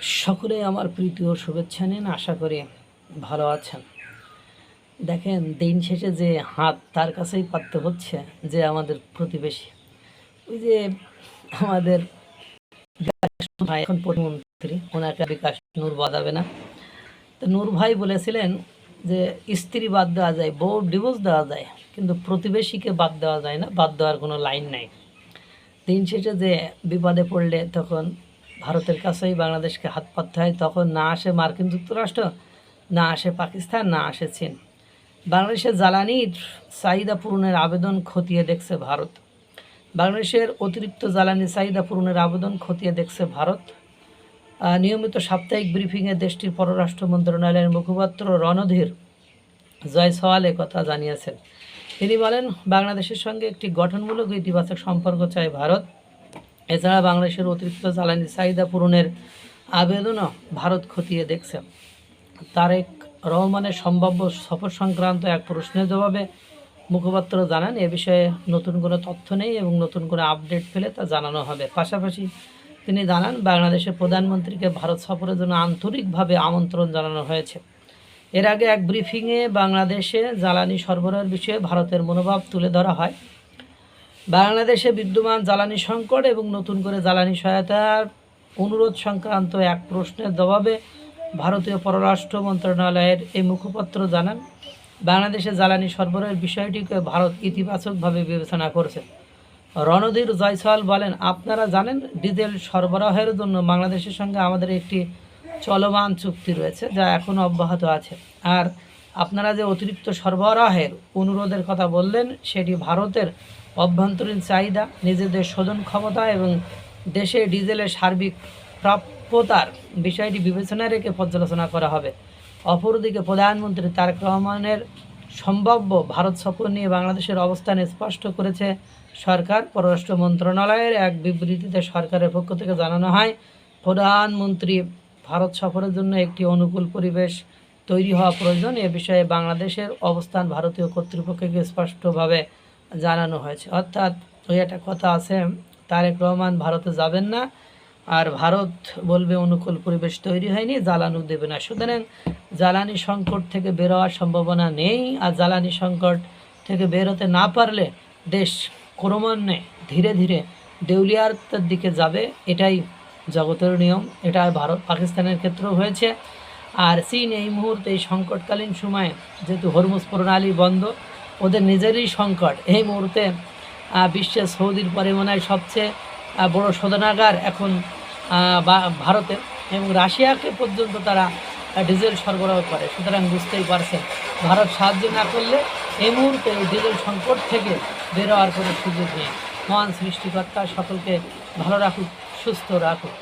সকলেই আমার প্রীতি ও শুভেচ্ছা নিন, আশা করি ভালো আছেন। দেখেন, দিন শেষে যে হাত তার কাছেই পাততে হচ্ছে, যে আমাদের প্রতিবেশী, ওই যে আমাদের ভাই এখন প্রধানমন্ত্রী, ওনাকে বিকাশ নূর বাদাবে না। তো নূর ভাই বলেছিলেন যে স্ত্রী বাদ দেওয়া যায়, বউ ডিভোর্স দেওয়া যায়, কিন্তু প্রতিবেশীকে বাদ দেওয়া যায় না, বাদ দেওয়ার কোনো লাইন নাই। দিন শেষে যে বিপদে পড়লে তখন ভারতের কাছেই বাংলাদেশকে হাত পাততে হয়। তখন না আসে মার্কিন যুক্তরাষ্ট্র, না আসে পাকিস্তান, না আসে চীন। বাংলাদেশের জ্বালানির চাহিদা পূরণের আবেদন খতিয়ে দেখছে ভারত। বাংলাদেশের অতিরিক্ত জ্বালানি চাহিদা পূরণের আবেদন খতিয়ে দেখছে ভারত। নিয়মিত সাপ্তাহিক ব্রিফিংয়ে দেশটির পররাষ্ট্র মন্ত্রণালয়ের মুখপাত্র রণধীর জয়সওয়াল কথা জানিয়েছেন। তিনি বলেন, বাংলাদেশের সঙ্গে একটি গঠনমূলক ইতিবাচক সম্পর্ক চায় ভারত। এছাড়া বাংলাদেশের অতিরিক্ত জ্বালানি চাহিদা পূরণের আবেদনও ভারত খতিয়ে দেখছে। তারেক রহমানের সম্ভাব্য সফর সংক্রান্ত এক প্রশ্নের জবাবে মুখপাত্র জানান, এ বিষয়ে নতুন কোনো তথ্য নেই এবং নতুন কোনো আপডেট পেলে তা জানানো হবে। পাশাপাশি তিনি জানান, বাংলাদেশের প্রধানমন্ত্রীকে ভারত সফরের জন্য আন্তরিকভাবে আমন্ত্রণ জানানো হয়েছে। এর আগে এক ব্রিফিংয়ে বাংলাদেশে জ্বালানি সরবরাহের বিষয়ে ভারতের মনোভাব তুলে ধরা হয়। বাংলাদেশে বিদ্যমান জ্বালানি সংকট এবং নতুন করে জ্বালানি সহায়তার অনুরোধ সংক্রান্ত এক প্রশ্নের জবাবে ভারতীয় পররাষ্ট্র মন্ত্রণালয়ের এই মুখপাত্র জানান, বাংলাদেশে জ্বালানি সরবরাহের বিষয়টিকে ভারত ইতিবাচকভাবে বিবেচনা করছে। রণধীর জয়সওয়াল বলেন, আপনারা জানেন, ডিজেল সরবরাহের জন্য বাংলাদেশের সঙ্গে আমাদের একটি চলমান চুক্তি রয়েছে, যা এখনও অব্যাহত আছে। আর আপনারা যে অতিরিক্ত সরবরাহের অনুরোধের কথা বললেন, সেটি ভারতের অভ্যন্তরীণ চাহিদা, নিজেদের শোধন ক্ষমতা এবং দেশে ডিজেলের সার্বিক প্রাপ্যতার বিষয়টি বিবেচনায় রেখে পর্যালোচনা করা হবে। অপরদিকে প্রধানমন্ত্রী তারেক রহমানের সম্ভাব্য ভারত সফর নিয়ে বাংলাদেশের অবস্থান স্পষ্ট করেছে সরকার। পররাষ্ট্র মন্ত্রণালয়ের এক বিবৃতিতে সরকারের পক্ষ থেকে জানানো হয়, প্রধানমন্ত্রী ভারত সফরের জন্য একটি অনুকূল পরিবেশ তৈরি হওয়া প্রয়োজন। এ বিষয়ে বাংলাদেশের অবস্থান ভারতীয় কর্তৃপক্ষকে স্পষ্টভাবে জানানো হয়েছে। অর্থাৎ ওই একটা কথা আছে, তারেক রহমান ভারতে যাবেন না, আর ভারত বলবে অনুকূল পরিবেশ তৈরি হয়নি, জ্বালানি দেবে না। সুতরাং জ্বালানি সংকট থেকে বের হওয়ার সম্ভাবনা নেই। আর জ্বালানি সংকট থেকে বের হতে না পারলে দেশ ক্রমান্বয়ে ধীরে ধীরে দেউলিয়ার দিকে যাবে। এটাই জগতের নিয়ম। এটা ভারত পাকিস্তানের ক্ষেত্রেও হয়েছে। আর চীন এই মুহূর্তে এই সংকটকালীন সময়ে, যেহেতু হরমুজ প্রণালী বন্ধ, ওদের নিজেরই সংকট এই মুহূর্তে। বিশ্বের সৌদির পরে মনে হয় সবচেয়ে বড় শোধনাগার এখন ভারতের, এবং রাশিয়াকে পর্যন্ত তারা ডিজেল সরবরাহ করে। সুতরাং বুঝতেই পারছেন, ভারত সাহায্য না করলে এই মুহূর্তে এই ডিজেল সংকট থেকে বেরোয়ার কোনো সুযোগ নেই। মহান সৃষ্টিকর্তা সকলকে ভালো রাখুক, সুস্থ রাখুক।